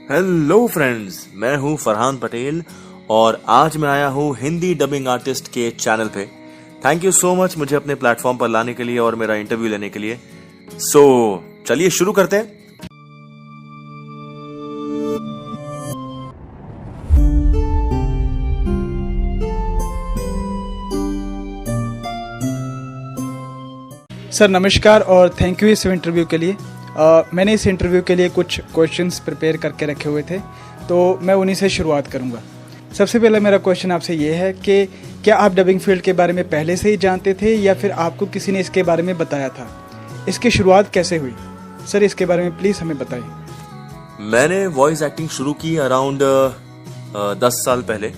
Hello friends, मैं हूं फरहान पटेल और आज मैं आया हूं हिंदी डबिंग आर्टिस्ट के चैनल पे। थैंक यू सो मच मुझे अपने प्लेटफॉर्म पर लाने के लिए और मेरा इंटरव्यू लेने के लिए। चलिए शुरू करते हैं। सर नमस्कार और थैंक यू इस इंटरव्यू के लिए। मैंने इस इंटरव्यू के लिए कुछ क्वेश्चंस प्रिपेयर करके रखे हुए थे, तो मैं उन्हीं से शुरुआत करूंगा। सबसे पहले मेरा क्वेश्चन आपसे ये है कि क्या आप डबिंग फील्ड के बारे में पहले से ही जानते थे या फिर आपको किसी ने इसके बारे में बताया था? इसकी शुरुआत कैसे हुई? सर इसके बारे में प्लीज़ हमें बताइए। मैंने वॉइस एक्टिंग शुरू की अराउंड 10 साल पहले।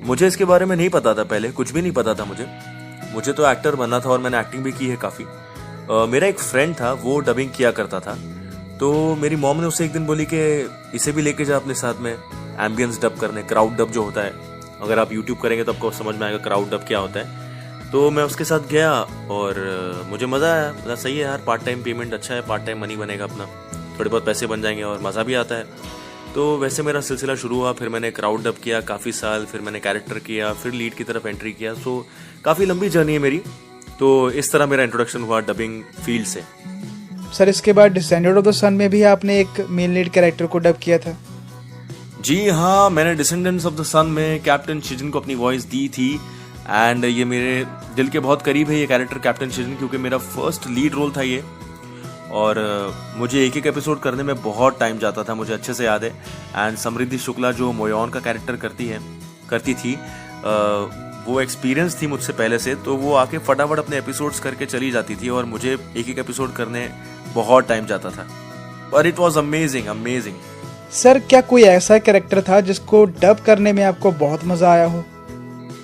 मुझे इसके बारे में नहीं पता था, पहले कुछ भी नहीं पता था मुझे तो एक्टर बनना था और मैंने एक्टिंग भी की है काफ़ी। मेरा एक फ्रेंड था, वो डबिंग किया करता था, तो मेरी मॉम ने उसे एक दिन बोली कि इसे भी लेके जा अपने साथ में एम्बियंस डब करने, क्राउड डब जो होता है। अगर आप यूट्यूब करेंगे तो आपको समझ में आएगा क्राउड डब क्या होता है। तो मैं उसके साथ गया और मुझे मज़ा आया। मतलब सही है यार, पार्ट टाइम पेमेंट अच्छा है, पार्ट टाइम मनी बनेगा अपना, थोड़े बहुत पैसे बन जाएंगे और मज़ा भी आता है। तो वैसे मेरा सिलसिला शुरू हुआ। फिर मैंने क्राउड डब किया काफ़ी साल, फिर मैंने कैरेक्टर किया, फिर लीड की तरफ एंट्री किया। सो काफ़ी लंबी जर्नी है मेरी। तो इस तरह मेरा इंट्रोडक्शन हुआ डबिंग फील्ड से। सर इसके बाद डिसेंडेंट ऑफ द सन में भी आपने एक मेन लीड कैरेक्टर को डब किया था। जी हाँ, मैंने डिसेंडेंट्स ऑफ द सन में कैप्टन शिजिन को अपनी वॉइस दी थी एंड ये मेरे दिल के बहुत करीब है ये कैरेक्टर कैप्टन शिजिन, क्योंकि मेरा फर्स्ट लीड रोल था ये। और मुझे एक एपिसोड करने में बहुत टाइम जाता था, मुझे अच्छे से याद है। एंड समृद्धि शुक्ला जो मोयोन का कैरेक्टर करती थी, वो एक्सपीरियंस थी मुझसे पहले से, तो वो आके फटाफट अपने एपिसोड्स करके चली जाती थी और मुझे एक एपिसोड करने बहुत टाइम जाता था। और इट वॉज अमेजिंग। सर क्या कोई ऐसा कैरेक्टर था जिसको डब करने में आपको बहुत मज़ा आया हो?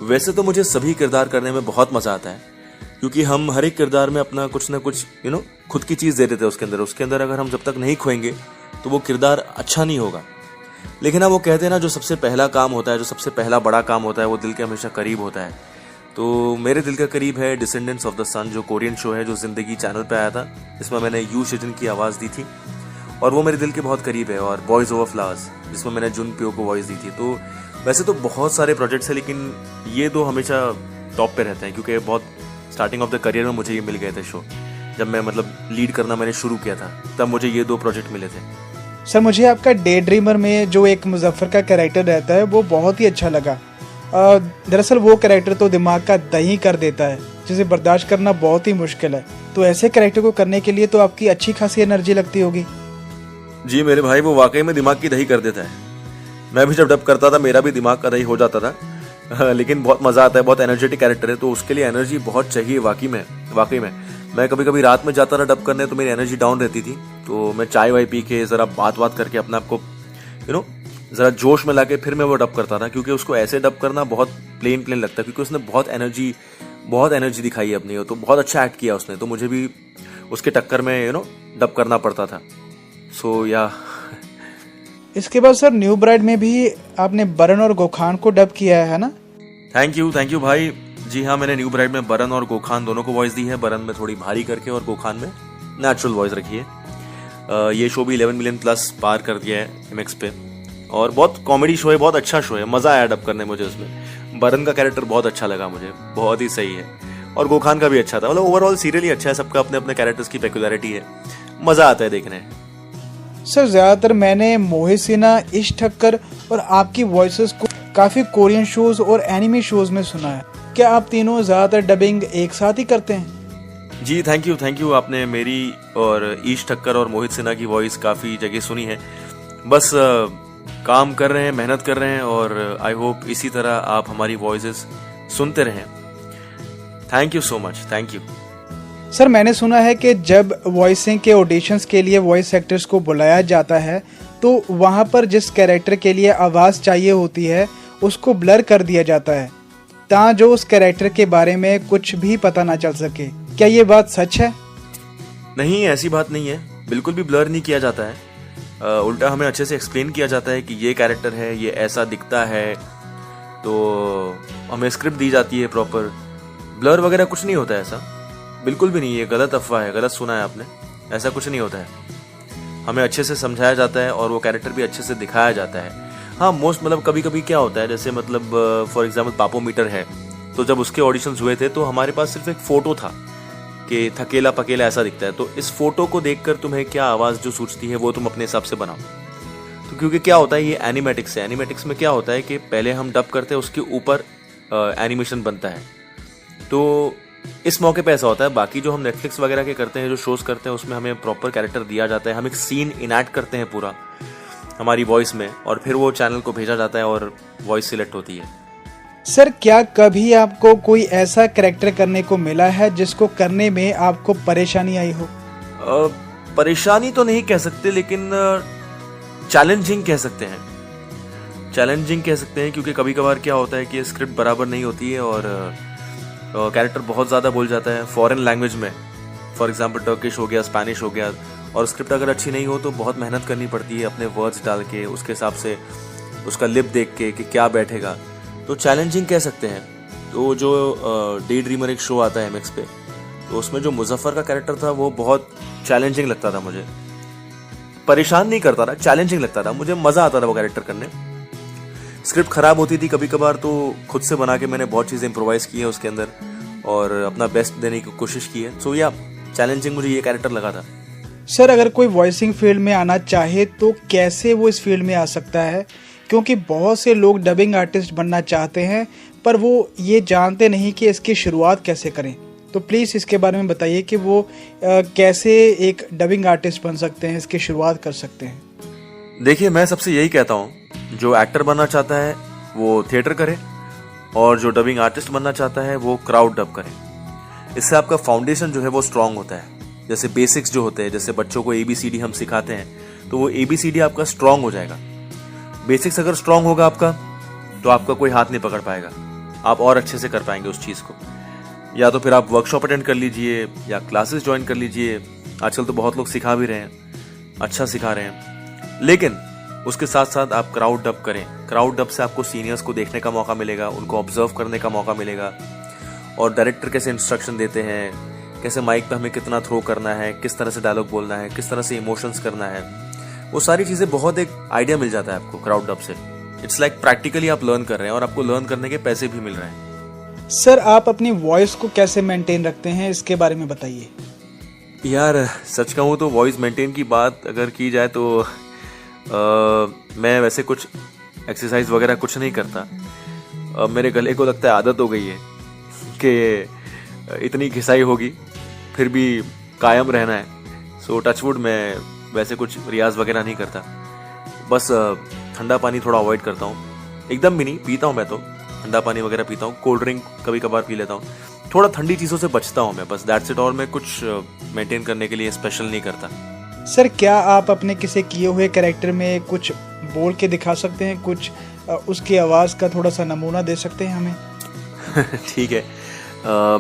वैसे तो मुझे सभी किरदार करने में बहुत मज़ा आता है, क्योंकि हम हर एक किरदार में अपना कुछ ना कुछ खुद की चीज़ दे देते हैं उसके अंदर अगर हम जब तक नहीं खोएंगे तो वो किरदार अच्छा नहीं होगा। लेकिन वो कहते हैं ना, जो सबसे पहला काम होता है, जो सबसे पहला बड़ा काम होता है, वो दिल के हमेशा करीब होता है। तो मेरे दिल के करीब है डिसेंडेंट्स ऑफ द सन, जो कोरियन शो है, जो जिंदगी चैनल पे आया था। इसमें मैंने यू शिजिन की आवाज़ दी थी और वो मेरे दिल के बहुत करीब है। और बॉयज़ ओवर फ्लावर्स, जिसमें मैंने जुन पियो को वॉइस दी थी। तो वैसे तो बहुत सारे प्रोजेक्ट्स हैं, लेकिन ये दो हमेशा टॉप पे रहते हैं, क्योंकि बहुत स्टार्टिंग ऑफ द करियर में मुझे ये मिल गए थे शो। जब मैं लीड करना मैंने शुरू किया था, तब मुझे ये दो प्रोजेक्ट मिले थे। सर मुझे आपका डे ड्रीमर में जो एक मुजफ्फर का कैरेक्टर रहता है वो बहुत ही अच्छा लगा। दरअसल वो कैरेक्टर तो दिमाग का दही कर देता है, जिसे बर्दाश्त करना बहुत ही मुश्किल है। तो ऐसे कैरेक्टर को करने के लिए तो आपकी अच्छी खासी एनर्जी लगती होगी। जी मेरे भाई, वो वाकई में दिमाग की दही कर देता है। मैं भी जब डब करता था मेरा भी दिमाग का दही हो जाता था। लेकिन बहुत मज़ा आता है, बहुत एनर्जेटिक कैरेक्टर है, तो उसके लिए एनर्जी बहुत चाहिए वाकई में। मैं कभी कभी रात में जाता था डब करने, तो मेरी एनर्जी डाउन रहती थी, तो मैं चाय वाय पी के ज़रा बात करके अपने आप को ज़रा जोश में लाके फिर मैं वो डब करता था। क्योंकि उसको ऐसे डब करना बहुत प्लेन लगता है, क्योंकि उसने बहुत एनर्जी दिखाई है अपनी, तो बहुत अच्छा एक्ट किया उसने। तो मुझे भी उसके टक्कर में डब करना पड़ता था। सो या इसके बाद सर न्यू ब्राइड में भी आपने बरन और गोखान को डब किया है ना? थैंक यू भाई। जी हाँ, मैंने न्यू ब्राइड में बरन और गोखान दोनों को वॉइस दी है। बरन में थोड़ी भारी करके और गोखान में नेचुरल वॉइस रखी है। ये शो भी 11 मिलियन प्लस पार कर दिया है MX पे, और बहुत कॉमेडी शो है, बहुत अच्छा शो है। मज़ा आया डब करने मुझे उसमें। बरन का कैरेक्टर बहुत अच्छा लगा मुझे, बहुत ही सही है। और गोखान का भी अच्छा था। ओवरऑल सीरियल ही अच्छा है, सबका अपने अपने कैरेक्टर्स की पेक्युलरिटी है, मज़ा आता है देखने। सर ज़्यादातर मैंने मोहित सिन्हा, ईश ठक्कर और आपकी वॉइसेस को काफ़ी कोरियन शोज़ और एनिमे शोज़ में सुना है। क्या आप तीनों ज़्यादातर डबिंग एक साथ ही करते हैं? जी थैंक यू। आपने मेरी और ईश ठक्कर और मोहित सिन्हा की वॉइस काफ़ी जगह सुनी है। बस काम कर रहे हैं, मेहनत कर रहे हैं, और आई होप इसी तरह आप हमारी वॉइसेस सुनते रहें। Thank you so much, thank you. Sir मैंने सुना है कि जब वॉइसिंग के ऑडिशंस के लिए वॉइस एक्टर्स को बुलाया जाता है, तो वहाँ पर जिस कैरेक्टर के लिए आवाज़ चाहिए होती है उसको ब्लर कर दिया जाता है, ताकि जो उस कैरेक्टर के बारे में कुछ भी पता ना चल सके। क्या ये बात सच है? नहीं, ऐसी बात नहीं है, बिल्कुल भी ब्लर नहीं किया जाता है। उल्टा हमें अच्छे से एक्सप्लेन किया जाता है कि ये कैरेक्टर है, ये ऐसा दिखता है, तो हमें स्क्रिप्ट दी जाती है प्रॉपर। ब्लर वगैरह कुछ नहीं होता है, ऐसा बिल्कुल भी नहीं। ये गलत अफवाह है, गलत सुना है आपने, ऐसा कुछ नहीं होता है। हमें अच्छे से समझाया जाता है और वो कैरेक्टर भी अच्छे से दिखाया जाता है। हाँ, मोस्ट मतलब कभी कभी क्या होता है, जैसे मतलब फॉर एग्जाम्पल पापो मीटर है, तो जब उसके ऑडिशंस हुए थे तो हमारे पास सिर्फ एक फ़ोटो था कि थकेला पकेला ऐसा दिखता है, तो इस फोटो को देखकर तुम्हें क्या आवाज़ जो सूझती है वो तुम अपने हिसाब से बनाओ। तो क्योंकि क्या होता है, ये एनिमेटिक्स है, एनिमेटिक्स में क्या होता है कि पहले हम डब करते हैं, उसके ऊपर एनिमेशन बनता है। तो इस मौके पे ऐसा होता है। बाकी जो हम नेटफ्लिक्स वगैरह के करते हैं, जो शोज़ करते हैं, उसमें हमें प्रॉपर कैरेक्टर दिया जाता है, हम एक सीन इनैक्ट करते हैं पूरा हमारी वॉइस में, और फिर वो चैनल को भेजा जाता है और वॉइस सिलेक्ट होती है। सर क्या कभी आपको कोई ऐसा कैरेक्टर करने को मिला है जिसको करने में आपको परेशानी आई हो? परेशानी तो नहीं कह सकते, लेकिन चैलेंजिंग कह सकते हैं। चैलेंजिंग कह सकते हैं क्योंकि कभी कभार क्या होता है कि स्क्रिप्ट बराबर नहीं होती है और कैरेक्टर बहुत ज़्यादा बोल जाता है फॉरेन लैंग्वेज में, फॉर एग्जांपल टर्किश हो गया, स्पेनिश हो गया, और स्क्रिप्ट अगर अच्छी नहीं हो तो बहुत मेहनत करनी पड़ती है अपने वर्ड्स डाल के, उसके हिसाब से उसका लिप देख के कि क्या बैठेगा। तो चैलेंजिंग कह सकते हैं। तो जो डे ड्रीमर एक शो आता है MX पे, तो उसमें जो मुजफ्फर का कैरेक्टर था वो बहुत चैलेंजिंग लगता था मुझे। परेशान नहीं करता था, चैलेंजिंग लगता था, मुझे मज़ा आता था वो कैरेक्टर करने। स्क्रिप्ट ख़राब होती थी कभी कभार, तो खुद से बना के मैंने बहुत चीज़ें इम्प्रोवाइज़ की है उसके अंदर और अपना बेस्ट देने की कोशिश की है। सो या चैलेंजिंग मुझे ये कैरेक्टर लगा था। सर अगर कोई वॉइसिंग फील्ड में आना चाहे तो कैसे वो इस फील्ड में आ सकता है? क्योंकि बहुत से लोग डबिंग आर्टिस्ट बनना चाहते हैं पर वो ये जानते नहीं कि इसकी शुरुआत कैसे करें। तो प्लीज़ इसके बारे में बताइए कि वो कैसे एक डबिंग आर्टिस्ट बन सकते हैं, इसकी शुरुआत कर सकते हैं। देखिए, मैं सबसे यही कहता हूँ, जो एक्टर बनना चाहता है वो थिएटर करे और जो डबिंग आर्टिस्ट बनना चाहता है वो क्राउड डब करे। इससे आपका फाउंडेशन जो है वो स्ट्रांग होता है। जैसे बेसिक्स जो होते हैं, जैसे बच्चों को ABCD हम सिखाते हैं, तो वो ABCD आपका स्ट्रांग हो जाएगा। बेसिक्स अगर स्ट्रांग होगा आपका, तो आपका कोई हाथ नहीं पकड़ पाएगा, आप और अच्छे से कर पाएंगे उस चीज़ को। या तो फिर आप वर्कशॉप अटेंड कर लीजिए या क्लासेस ज्वाइन कर लीजिए। आजकल तो बहुत लोग सिखा भी रहे हैं, अच्छा सिखा रहे हैं। लेकिन उसके साथ साथ आप क्राउड डब करें। क्राउड डब से आपको सीनियर्स को देखने का मौका मिलेगा, उनको ऑब्जर्व करने का मौका मिलेगा, और डायरेक्टर कैसे इंस्ट्रक्शन देते हैं, कैसे माइक पे हमें कितना थ्रो करना है, किस तरह से डायलॉग बोलना है, किस तरह से इमोशंस करना है, वो सारी चीज़ें बहुत एक आइडिया मिल जाता है आपको क्राउड डब से। इट्स लाइक प्रैक्टिकली आप लर्न कर रहे हैं और आपको लर्न करने के पैसे भी मिल रहे हैं। सर आप अपनी वॉइस को कैसे मेंटेन रखते हैं, इसके बारे में बताइए। यार सच कहूँ तो वॉइस मेंटेन की बात अगर की जाए तो मैं वैसे कुछ एक्सरसाइज वगैरह कुछ नहीं करता। मेरे गले को लगता है आदत हो गई है कि इतनी घिसाई होगी फिर भी कायम रहना है। सो टचवुड मैं वैसे कुछ रियाज वगैरह नहीं करता, बस ठंडा पानी थोड़ा अवॉइड करता हूँ। एकदम भी नहीं पीता हूँ मैं, तो ठंडा पानी वगैरह पीता हूँ, कोल्ड ड्रिंक कभी कभार पी लेता हूँ, थोड़ा ठंडी चीज़ों से बचता हूँ मैं, बस दैट्स इट। और मैं कुछ मेंटेन करने के लिए स्पेशल नहीं करता। सर क्या आप अपने किसी किए हुए कैरेक्टर में कुछ बोल के दिखा सकते हैं, कुछ उसकी आवाज़ का थोड़ा सा नमूना दे सकते हैं हमें? ठीक है,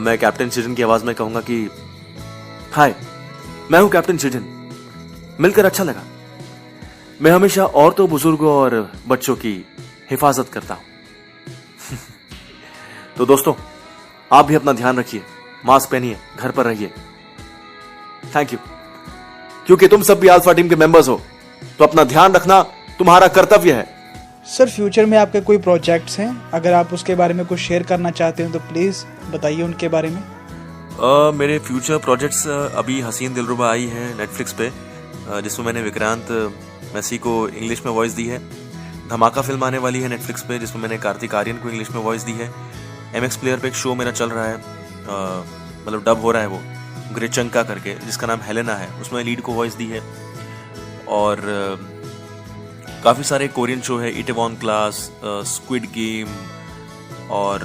मैं कैप्टन चिजन की आवाज़ में कहूँगा कि हाय, मैं हूँ कैप्टन चिजन, मिलकर अच्छा लगा। मैं हमेशा औरतों, बुजुर्गों और बच्चों की हिफाजत करता हूँ। तो दोस्तों, आप भी अपना ध्यान रखिए, मास्क पहनिए, घर पर रहिए। Thank you. क्योंकि तुम सब भी अल्फा टीम के मेंबर्स हो, तो अपना ध्यान रखना तुम्हारा कर्तव्य है। सर फ्यूचर में आपके कोई प्रोजेक्ट्स हैं, अगर आप उसके बारे में कुछ शेयर करना चाहते हो तो प्लीज़ बताइए उनके बारे में। मेरे फ्यूचर प्रोजेक्ट्स अभी हसीन दिलरुबा आई है नेटफ्लिक्स पे, जिसमें मैंने विक्रांत मैसी को इंग्लिश में वॉइस दी है। धमाका फिल्म आने वाली है नेटफ्लिक्स पे, जिसमें मैंने कार्तिक आर्यन को इंग्लिश में वॉइस दी है। MX प्लेयर पे एक शो मेरा चल रहा है, मतलब डब हो रहा है वो, ग्रेचंका करके, जिसका नाम हेलेना है, उसमें लीड को वॉइस दी है। और काफ़ी सारे कोरियन शो है, इटेवॉन क्लास, स्क्विड गेम, और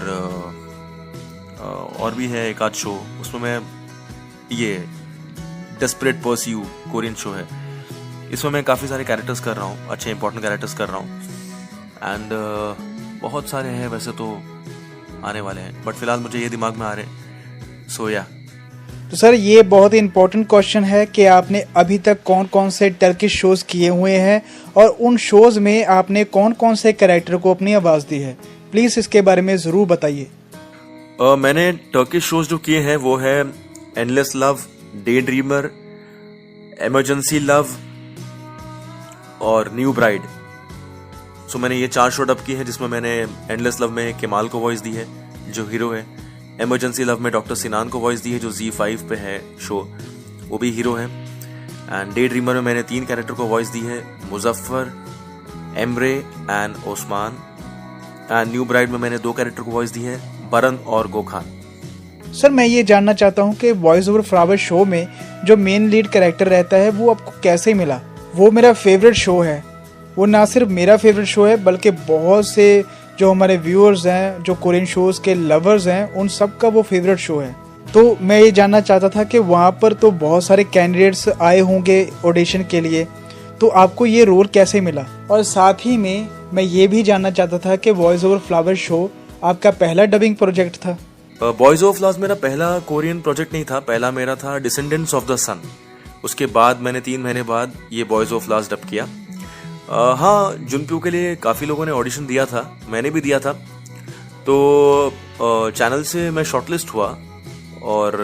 भी है एक आध शो, उसमें मैं ये डेस्परेट परस्यू कोरियन शो है, इसमें मैं काफ़ी सारे कैरेक्टर्स कर रहा हूँ, अच्छे इंपॉर्टेंट कैरेक्टर्स कर रहा हूँ। एंड बहुत सारे हैं वैसे तो आने वाले हैं, बट फिलहाल मुझे ये दिमाग में आ रहे हैं। सो या तो सर ये बहुत ही इम्पोर्टेंट क्वेश्चन है कि आपने अभी तक कौन कौन से टर्किश शोज़ किए हुए हैं और उन शोज़ में आपने कौन कौन से कैरेक्टर को अपनी आवाज़ दी है, प्लीज़ इसके बारे में ज़रूर बताइए। मैंने टर्किश शोज जो किए हैं वो है endless love, day dreamer, emergency love, और न्यू ब्राइड। सो मैंने ये 4 शो डब की है, जिसमें मैंने एंडलेस लव में केमाल को वॉइस दी है जो हीरो है, इमरजेंसी लव में डॉक्टर सिनान को वॉइस दी है जो Z5 पे है शो, वो भी हीरो है। एंड डे ड्रीमर में मैंने 3 कैरेक्टर को वॉइस दी है, Muzaffar, Emre and Osman. And new bride में मैंने 2 कैरेक्टर को वॉइस दी है, बरन और गोखान। सर मैं ये जानना चाहता हूँ कि वॉइस ओवर फ्लावर शो में जो मेन लीड कैरेक्टर रहता है वो आपको कैसे मिला? वो मेरा फेवरेट शो है। वो ना सिर्फ मेरा फेवरेट शो है बल्कि बहुत से जो हमारे व्यूअर्स हैं, जो कोरियन शोज़ के लवर्स हैं, उन सब का वो फेवरेट शो है। तो मैं ये जानना चाहता था कि वहाँ पर तो बहुत सारे कैंडिडेट्स आए होंगे ऑडिशन के लिए, तो आपको ये रोल कैसे मिला? और साथ ही में मैं ये भी जानना चाहता था कि वॉइस ओवर फ्लावर शो आपका पहला डबिंग प्रोजेक्ट था? बॉयज ऑफ फ्लावर्स मेरा पहला कोरियन प्रोजेक्ट नहीं था, पहला मेरा था डिसेंडेंट्स ऑफ द सन। उसके बाद मैंने 3 महीने बाद ये बॉयज ऑफ फ्लावर्स डब किया। हाँ, जुनप्यू के लिए काफ़ी लोगों ने ऑडिशन दिया था, मैंने भी दिया था। तो चैनल से मैं शॉर्टलिस्ट हुआ और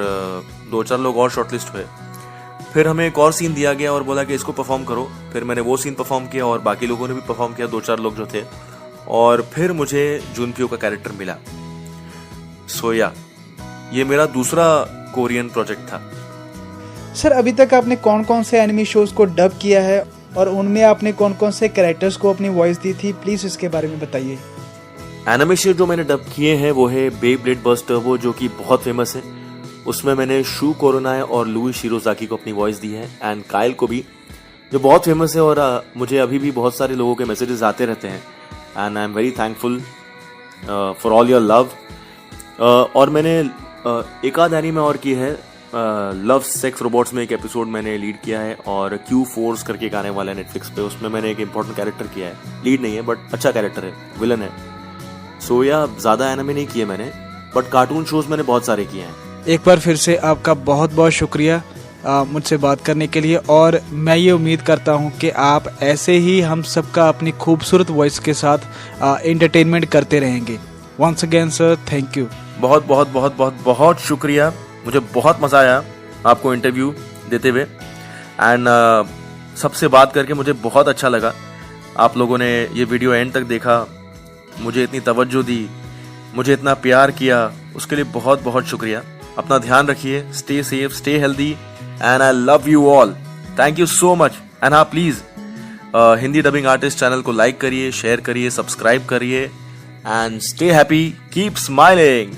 2-4 लोग और शॉर्टलिस्ट हुए। फिर हमें एक और सीन दिया गया और बोला कि इसको परफॉर्म करो। फिर मैंने वो सीन परफॉर्म किया और बाकी लोगों ने भी परफॉर्म किया, 2-4 लोग जो थे। और फिर मुझे जुनप्यू का कैरेक्टर मिला। सोया, ये मेरा दूसरा कोरियन प्रोजेक्ट था। सर अभी तक आपने कौन कौन से एनिमी शोज को डब किया है और उनमें आपने कौन कौन से कैरेक्टर्स को अपनी वॉइस दी थी? प्लीज इसके बारे में बताइए। एनिमे शो जो मैंने डब किए हैं वो है बेब्लेड बर्स्ट टर्बो, जो कि बहुत फेमस है। उसमें मैंने शू कोरोनाए और लुई शिरोजाकी को अपनी वॉइस दी है, एंड काइल को भी, जो बहुत फेमस है। और मुझे अभी भी बहुत सारे लोगों के मैसेजेस आते रहते हैं, and I am very thankful for all your love. और मैंने एक आध एनीमे और की है, लव सेक्स रोबोट्स में एक एपिसोड मैंने लीड किया है, और क्यू फोर्स करके एक आने वाला है नेटफ्लिक्स पे, उसमें मैंने एक इंपॉर्टेंट कैरेक्टर किया है। लीड नहीं है बट अच्छा कैरेक्टर है, विलन है। सोया ज़्यादा एनीमे नहीं किए मैंने, बट कार्टून शोज मैंने बहुत सारे किए हैं। एक बार फिर से आपका बहुत बहुत शुक्रिया मुझसे बात करने के लिए, और मैं ये उम्मीद करता हूँ कि आप ऐसे ही हम सबका अपनी खूबसूरत वॉइस के साथ एंटरटेनमेंट करते रहेंगे। Once again sir, thank you. बहुत बहुत बहुत बहुत बहुत शुक्रिया। मुझे बहुत मज़ा आया आपको इंटरव्यू देते हुए, एंड सबसे बात करके मुझे बहुत अच्छा लगा। आप लोगों ने ये वीडियो एंड तक देखा, मुझे इतनी तवज्जो दी, मुझे इतना प्यार किया, उसके लिए बहुत बहुत शुक्रिया। अपना ध्यान रखिए, stay safe, stay healthy, and I love you all. Thank you so much. And हाँ, please Hindi dubbing artist channel को लाइक करिए, शेयर करिए, सब्सक्राइब करिए, and stay happy, keep smiling.